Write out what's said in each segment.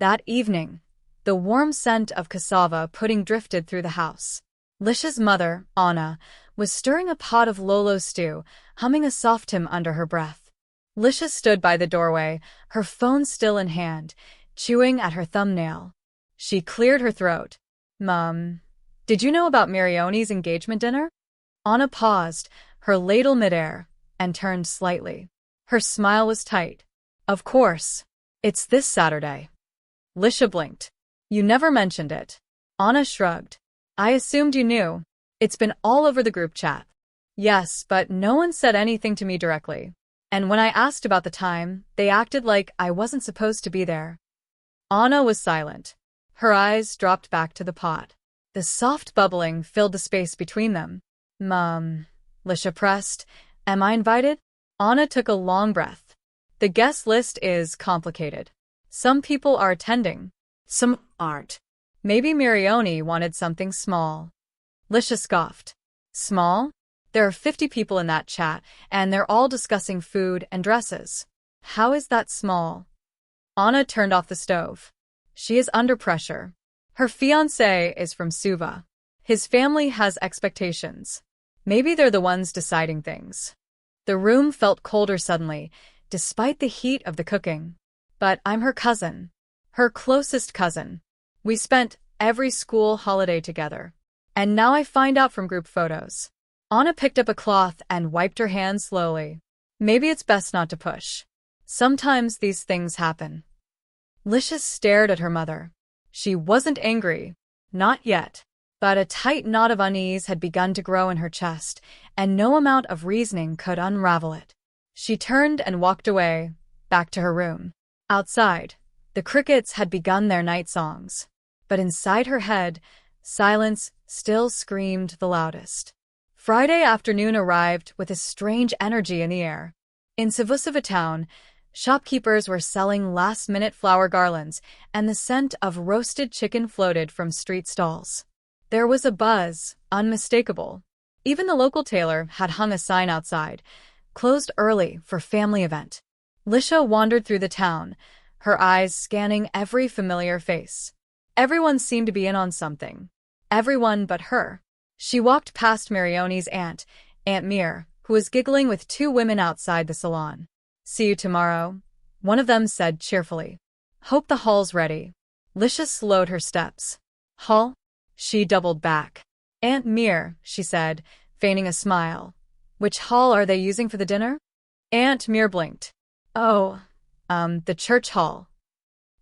That evening, the warm scent of cassava pudding drifted through the house. Lisha's mother, Anna, was stirring a pot of Lolo stew, humming a soft hymn under her breath. Lisha stood by the doorway, her phone still in hand, chewing at her thumbnail. She cleared her throat. "Mom, did you know about Marioni's engagement dinner?" Anna paused, her ladle midair, and turned slightly. Her smile was tight. "Of course. It's this Saturday." Lisha blinked. "You never mentioned it." Anna shrugged. "I assumed you knew. It's been all over the group chat." "Yes, but no one said anything to me directly. And when I asked about the time, they acted like I wasn't supposed to be there." Anna was silent. Her eyes dropped back to the pot. The soft bubbling filled the space between them. "Mom," Lisha pressed, "am I invited?" Anna took a long breath. "The guest list is complicated. Some people are attending. Some aren't. Maybe Marioni wanted something small." Lisha scoffed. "Small? There are 50 people in that chat, and they're all discussing food and dresses. How is that small?" Anna turned off the stove. She is under pressure. Her fiancé is from Suva. His family has expectations. Maybe they're the ones deciding things. The room felt colder suddenly, despite the heat of the cooking. "But I'm her cousin. Her closest cousin. We spent every school holiday together. And now I find out from group photos." Anna picked up a cloth and wiped her hands slowly. "Maybe it's best not to push. Sometimes these things happen." Lisha stared at her mother. She wasn't angry. Not yet. But a tight knot of unease had begun to grow in her chest, and no amount of reasoning could unravel it. She turned and walked away, back to her room. Outside, the crickets had begun their night songs. But inside her head, silence still screamed the loudest. Friday afternoon arrived with a strange energy in the air. In Savusiva town, shopkeepers were selling last-minute flower garlands, and the scent of roasted chicken floated from street stalls. There was a buzz, unmistakable. Even the local tailor had hung a sign outside, "Closed early for family event." Lisha wandered through the town, her eyes scanning every familiar face. Everyone seemed to be in on something. Everyone but her. She walked past Marioni's aunt, Aunt Mir, who was giggling with two women outside the salon. "See you tomorrow," one of them said cheerfully. "Hope the hall's ready." Lisha slowed her steps. "Hall?" She doubled back. "Aunt Mir," she said, feigning a smile. "Which hall are they using for the dinner?" Aunt Mir blinked. "Oh, the church hall."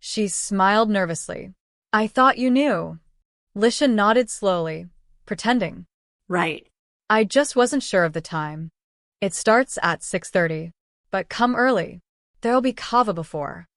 She smiled nervously. "I thought you knew." Lisha nodded slowly, pretending. "Right. I just wasn't sure of the time. It starts at 6:30. But come early. There'll be kava before."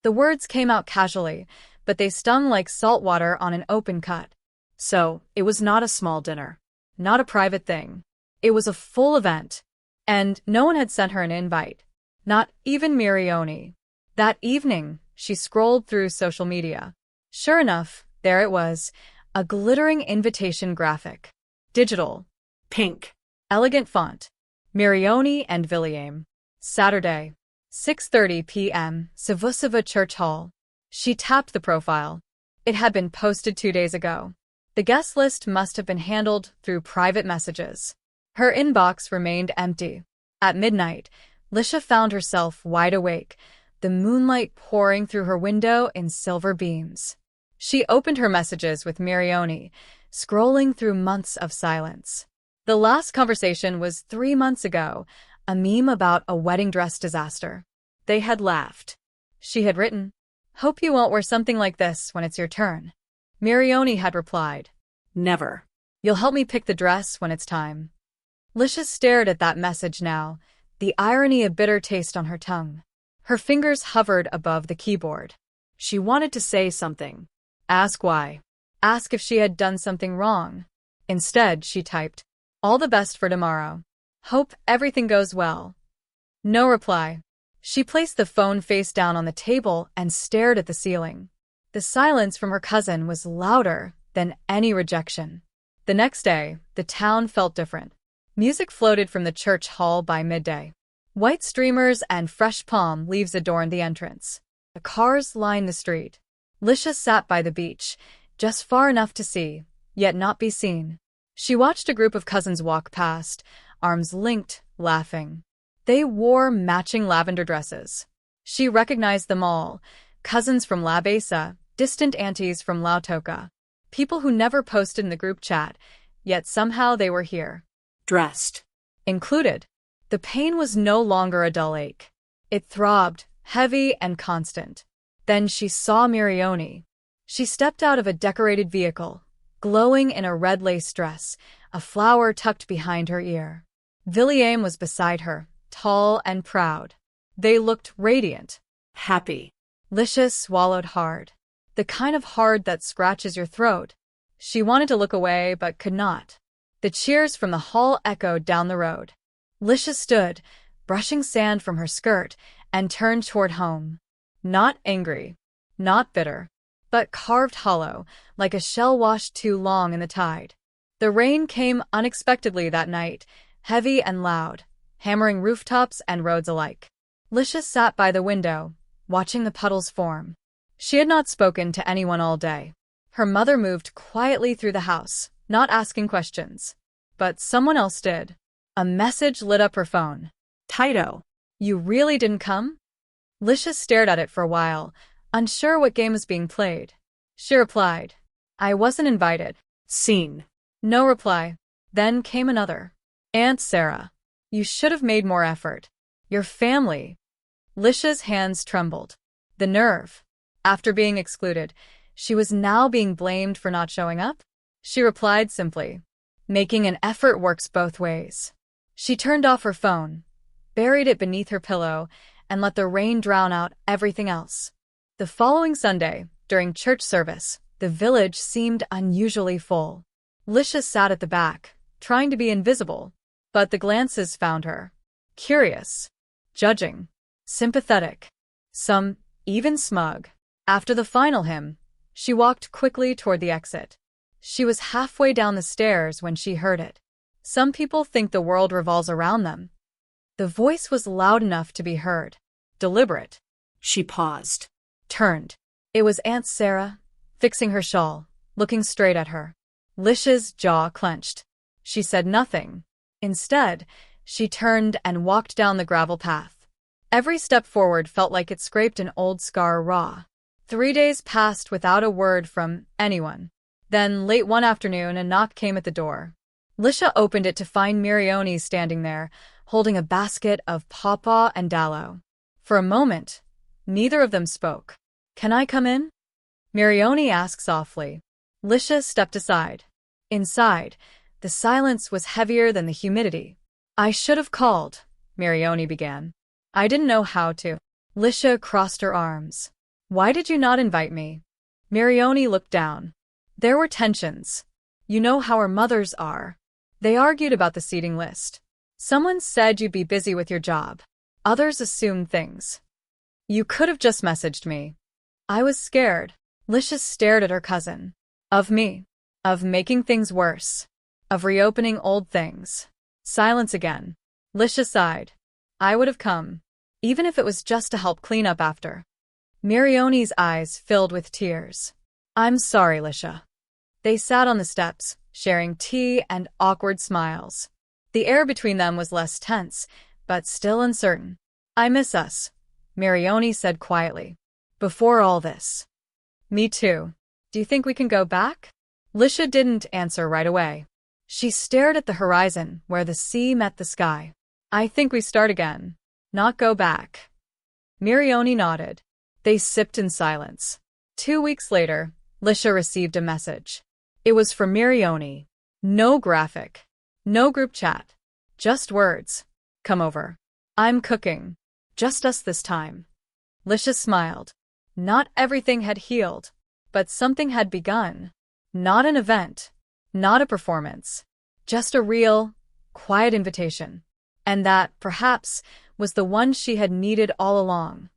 The words came out casually, but they stung like salt water on an open cut. So, it was not a small dinner. Not a private thing. It was a full event. And no one had sent her an invite. Not even Marioni. That evening, she scrolled through social media. Sure enough, there it was, a glittering invitation graphic. Digital. Pink. Elegant font. Marioni and William. Saturday. 6:30 p.m. Savusiva Church Hall. She tapped the profile. It had been posted 2 days ago. The guest list must have been handled through private messages. Her inbox remained empty. At midnight, Lisha found herself wide awake, the moonlight pouring through her window in silver beams. She opened her messages with Marioni, scrolling through months of silence. The last conversation was 3 months ago, a meme about a wedding dress disaster. They had laughed. She had written, "Hope you won't wear something like this when it's your turn." Marioni had replied, "Never. You'll help me pick the dress when it's time." Lisha stared at that message now, the irony a bitter taste on her tongue. Her fingers hovered above the keyboard. She wanted to say something. Ask why. Ask if she had done something wrong. Instead, she typed, "All the best for tomorrow. Hope everything goes well." No reply. She placed the phone face down on the table and stared at the ceiling. The silence from her cousin was louder than any rejection. The next day, the town felt different. Music floated from the church hall by midday. White streamers and fresh palm leaves adorned the entrance. The cars lined the street. Lisha sat by the beach, just far enough to see, yet not be seen. She watched a group of cousins walk past, arms linked, laughing. They wore matching lavender dresses. She recognized them all, cousins from La Besa, distant aunties from Lautoka, people who never posted in the group chat, yet somehow they were here. Dressed. Included. The pain was no longer a dull ache. It throbbed, heavy and constant. Then she saw Mirione. She stepped out of a decorated vehicle, glowing in a red lace dress, a flower tucked behind her ear. William was beside her, tall and proud. They looked radiant. Happy. Lisha swallowed hard. The kind of hard that scratches your throat. She wanted to look away but could not. The cheers from the hall echoed down the road. Lisha stood, brushing sand from her skirt, and turned toward home. Not angry, not bitter, but carved hollow, like a shell washed too long in the tide. The rain came unexpectedly that night, heavy and loud, hammering rooftops and roads alike. Lisha sat by the window, watching the puddles form. She had not spoken to anyone all day. Her mother moved quietly through the house, not asking questions. But someone else did. A message lit up her phone. Taito. You really didn't come? Lisha stared at it for a while, unsure what game was being played. She replied, I wasn't invited. Seen. No reply. Then came another. Aunt Sarah. You should have made more effort. Your family. Lisha's hands trembled. The nerve. After being excluded, she was now being blamed for not showing up? She replied simply, making an effort works both ways. She turned off her phone, buried it beneath her pillow, and let the rain drown out everything else. The following Sunday, during church service, the village seemed unusually full. Lisha sat at the back, trying to be invisible, but the glances found her. Curious, judging, sympathetic, some even smug. After the final hymn, she walked quickly toward the exit. She was halfway down the stairs when she heard it. Some people think the world revolves around them. The voice was loud enough to be heard, deliberate. She paused. Turned. It was Aunt Sarah, fixing her shawl, looking straight at her. Lisha's jaw clenched. She said nothing. Instead, she turned and walked down the gravel path. Every step forward felt like it scraped an old scar raw. 3 days passed without a word from anyone. Then, late one afternoon, a knock came at the door. Lisha opened it to find Mirione standing there, holding a basket of pawpaw and dallow. For a moment, neither of them spoke. Can I come in? Mirione asked softly. Lisha stepped aside. Inside, the silence was heavier than the humidity. I should have called, Mirione began. I didn't know how to. Lisha crossed her arms. Why did you not invite me? Mirione looked down. There were tensions. You know how our mothers are. They argued about the seating list. Someone said you'd be busy with your job. Others assumed things. You could have just messaged me. I was scared. Lisha stared at her cousin. Of me. Of making things worse. Of reopening old things. Silence again. Lisha sighed. I would have come. Even if it was just to help clean up after. Mirione's eyes filled with tears. I'm sorry, Lisha. They sat on the steps, sharing tea and awkward smiles. The air between them was less tense, but still uncertain. I miss us, Mirione said quietly. Before all this. Me too. Do you think we can go back? Lisha didn't answer right away. She stared at the horizon where the sea met the sky. I think we start again, not go back. Mirione nodded. They sipped in silence. 2 weeks later, Lisha received a message. It was from Mirione. No graphic. No group chat. Just words. Come over. I'm cooking. Just us this time. Lisha smiled. Not everything had healed, but something had begun. Not an event. Not a performance. Just a real, quiet invitation. And that, perhaps, was the one she had needed all along.